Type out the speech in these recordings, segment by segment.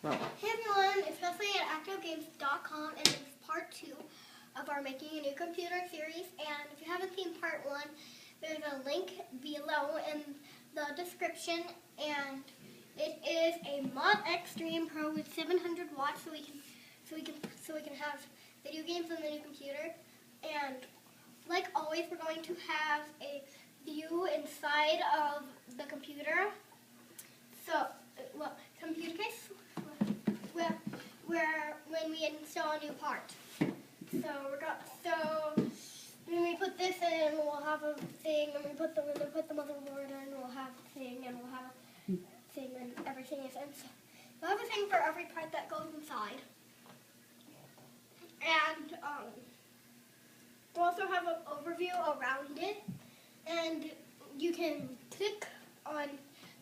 Wow. Hey everyone, it's Presley at ActOutGames.com, and it's part 2 of our Making a New Computer series. And if you haven't seen part 1, there's a link below in the description, and it is a Mod Extreme Pro with 700 watts, so we can have video games on the new computer. And like always, we're going to have a view inside of the computer. So, well, computer case where when we install a new part. So when we put this in, we'll have a thing, and we put the motherboard in, we'll have a thing, and we'll have a thing, and everything is in. So we'll have a thing for every part that goes inside. And we'll also have an overview around it, and you can click on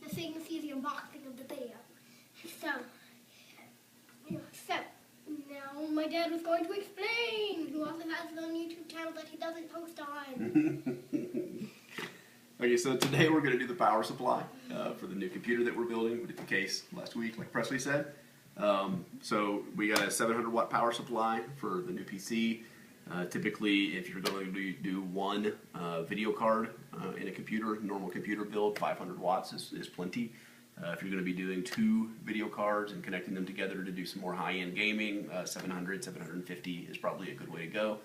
the thing to see the unboxing of the video. So now my dad was going to explain, who also has his own YouTube channel that he doesn't post on. Okay, so today we're going to do the power supply for the new computer that we're building. We did the case last week, like Presley said. So we got a 700 watt power supply for the new PC. Typically, if you're going to do one video card in a computer, normal computer build, 500 watts is plenty. If you're going to be doing 2 video cards and connecting them together to do some more high-end gaming, 700, 750 is probably a good way to go.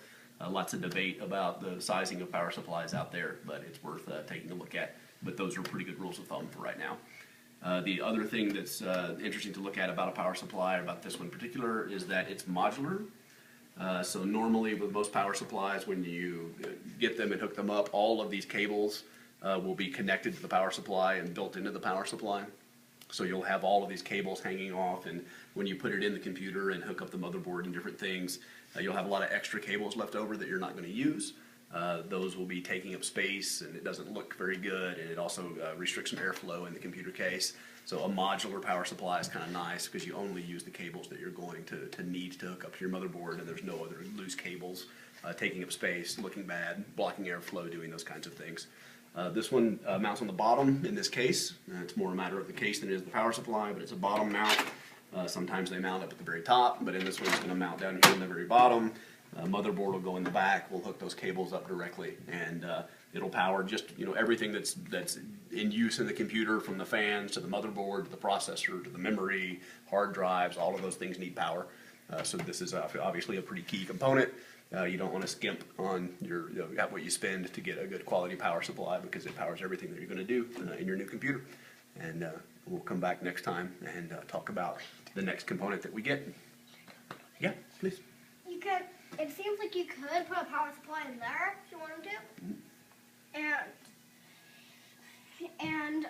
Lots of debate about the sizing of power supplies out there, but it's worth taking a look at. But those are pretty good rules of thumb for right now. The other thing that's interesting to look at about a power supply, about this one in particular, is that it's modular. So normally with most power supplies, when you get them and hook them up, all of these cables will be connected to the power supply and built into the power supply. So you'll have all of these cables hanging off, and when you put it in the computer and hook up the motherboard and different things, you'll have a lot of extra cables left over that you're not going to use. Those will be taking up space, and it doesn't look very good, and it also restricts some airflow in the computer case. So a modular power supply is kind of nice because you only use the cables that you're going to need to hook up to your motherboard, and there's no other loose cables taking up space, looking bad, blocking airflow, doing those kinds of things. This one mounts on the bottom in this case. It's more a matter of the case than it is the power supply, but it's a bottom mount. Sometimes they mount up at the very top, but in this one it's going to mount down here in the very bottom. Motherboard will go in the back. We'll hook those cables up directly, and it'll power just everything that's in use in the computer, from the fans to the motherboard to the processor to the memory, hard drives. All of those things need power. So this is obviously a pretty key component. You don't want to skimp on what you spend to get a good quality power supply, because it powers everything that you're going to do in your new computer. And we'll come back next time and talk about the next component that we get. Yeah, please. You could. It seems like you could put a power supply in there if you wanted to. And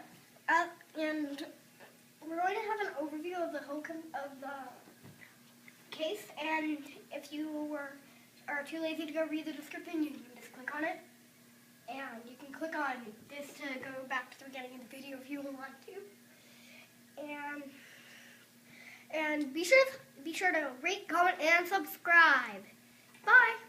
we're going to have an overview of the whole of the case. And if you are too lazy to go read the description, you can just click on it. And you can click on this to go back to the beginning of the video if you want to. And be sure to rate, comment, and subscribe. Bye.